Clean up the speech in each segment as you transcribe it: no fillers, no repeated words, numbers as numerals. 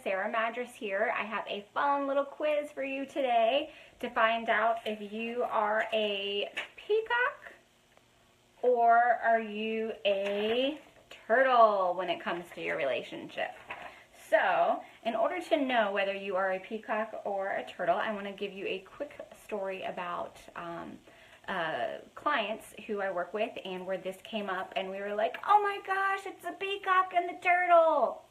Sarah Madras here. I have a fun little quiz for you today to find out if you are a peacock or are you a turtle when it comes to your relationship. So, in order to know whether you are a peacock or a turtle, I want to give you a quick story about clients who I work with and where this came up and we were like, oh my gosh, it's the peacock and the turtle.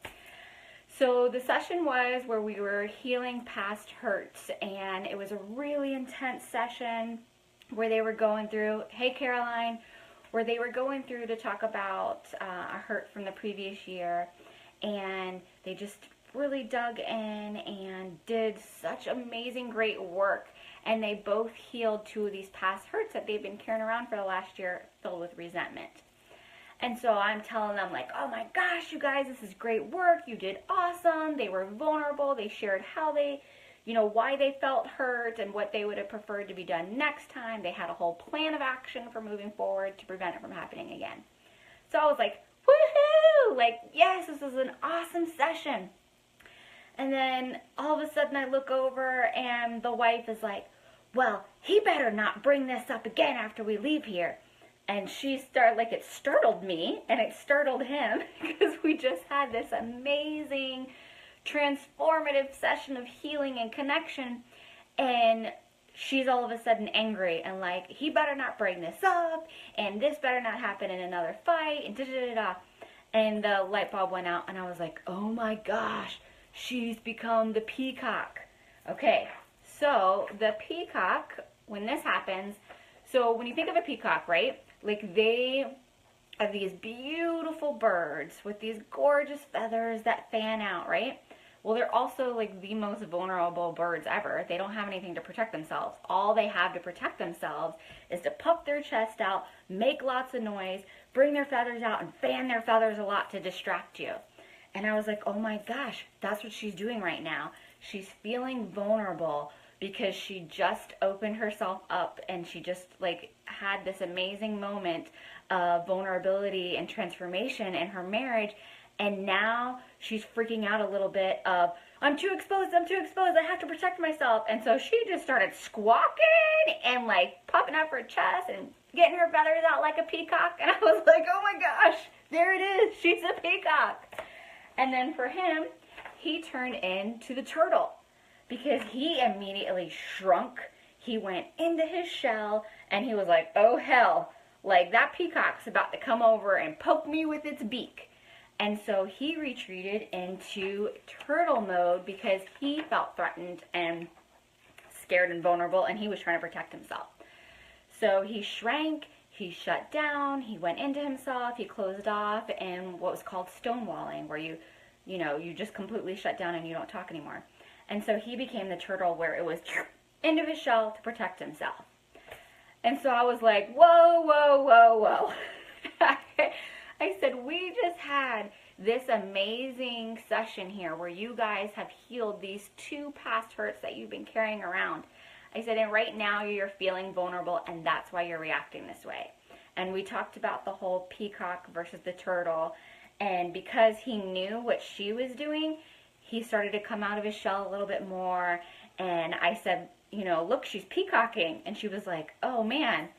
So the session was where we were healing past hurts, and it was a really intense session where they were going through, hey Caroline, where they were going through to talk about a hurt from the previous year, and they just really dug in and did such amazing, great work, and they both healed two of these past hurts that they've been carrying around for the last year filled with resentment. And so I'm telling them, like, oh my gosh, you guys, this is great work. You did awesome. They were vulnerable. They shared how they, why they felt hurt and what they would have preferred to be done next time. They had a whole plan of action for moving forward to prevent it from happening again. So I was like, woohoo! Like, yes, this is an awesome session. And then all of a sudden I look over and the wife is like, well, he better not bring this up again after we leave here. And she started, like, it startled me and it startled him because we just had this amazing, transformative session of healing and connection. And she's all of a sudden angry and like, he better not bring this up and this better not happen in another fight and da-da-da-da. And the light bulb went out and I was like, oh my gosh, she's become the peacock. Okay, so the peacock, when this happens, so when you think of a peacock, right? Like, they are these beautiful birds with these gorgeous feathers that fan out, right? Well, they're also like the most vulnerable birds ever. They don't have anything to protect themselves. All they have to protect themselves is to puff their chest out, make lots of noise, bring their feathers out, and fan their feathers a lot to distract you. And I was like, oh my gosh, that's what she's doing right now. She's feeling vulnerable because she just opened herself up and she just like had this amazing moment of vulnerability and transformation in her marriage, and now she's freaking out a little bit of, I'm too exposed, I have to protect myself. And so she just started squawking and like puffing up her chest and getting her feathers out like a peacock, and I was like, oh my gosh, there it is, she's a peacock. And then for him, he turned into the turtle because he immediately shrunk. He went into his shell and he was like, oh hell, like that peacock's about to come over and poke me with its beak. And so he retreated into turtle mode because he felt threatened and scared and vulnerable, and he was trying to protect himself. So he shrank, he shut down, he went into himself, he closed off, and what was called stonewalling, where you just completely shut down and you don't talk anymore. And so he became the turtle, where it was into his shell to protect himself. And so I was like, whoa, whoa, whoa, whoa. I said, we just had this amazing session here where you guys have healed these two past hurts that you've been carrying around. I said, and right now you're feeling vulnerable, and that's why you're reacting this way. And we talked about the whole peacock versus the turtle, and because he knew what she was doing, he started to come out of his shell a little bit more. And I said, look, she's peacocking. And she was like, oh man,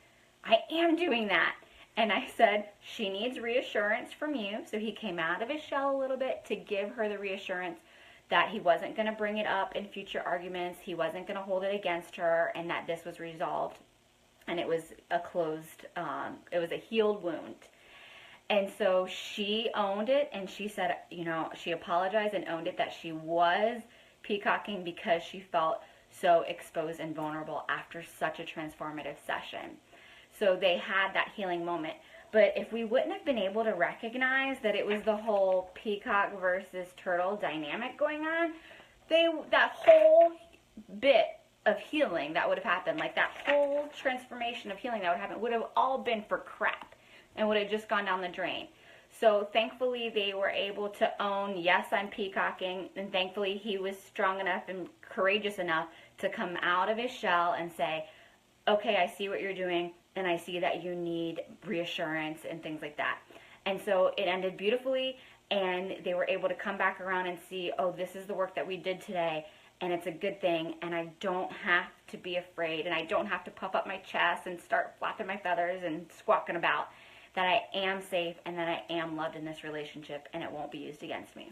I am doing that. And I said, she needs reassurance from you. So he came out of his shell a little bit to give her the reassurance that he wasn't going to bring it up in future arguments, he wasn't going to hold it against her, and that this was resolved. And it was a closed, it was a healed wound. And so she owned it, and she said, she apologized and owned it that she was peacocking because she felt so exposed and vulnerable after such a transformative session. So they had that healing moment. But if we wouldn't have been able to recognize that it was the whole peacock versus turtle dynamic going on, that whole bit of healing that would have happened, like that whole transformation of healing that would happen, would have all been for crap and would have just gone down the drain. So thankfully they were able to own, yes, I'm peacocking, and thankfully he was strong enough and courageous enough to come out of his shell and say, okay, I see what you're doing, and I see that you need reassurance and things like that. And so it ended beautifully, and they were able to come back around and see, oh, this is the work that we did today, and it's a good thing, and I don't have to be afraid, and I don't have to puff up my chest and start flapping my feathers and squawking about that I am safe and that I am loved in this relationship, and it won't be used against me.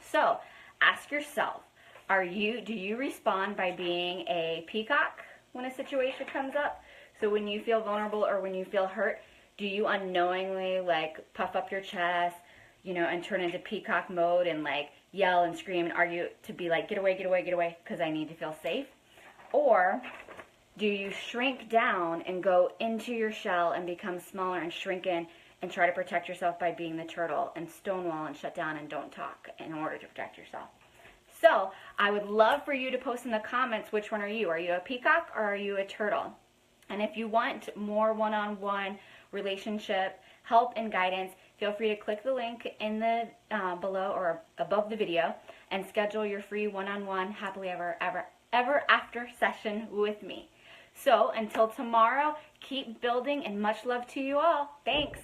So ask yourself, do you respond by being a peacock when a situation comes up? So when you feel vulnerable or when you feel hurt, do you unknowingly like puff up your chest, and turn into peacock mode and like yell and scream and argue to be like, get away, get away, get away, because I need to feel safe? Or do you shrink down and go into your shell and become smaller and shrink in and try to protect yourself by being the turtle and stonewall and shut down and don't talk in order to protect yourself? So I would love for you to post in the comments, which one are you? Are you a peacock or are you a turtle? And if you want more one-on-one relationship help and guidance, feel free to click the link in the below or above the video and schedule your free one-on-one happily ever after session with me. So until tomorrow, keep building and much love to you all. Thanks.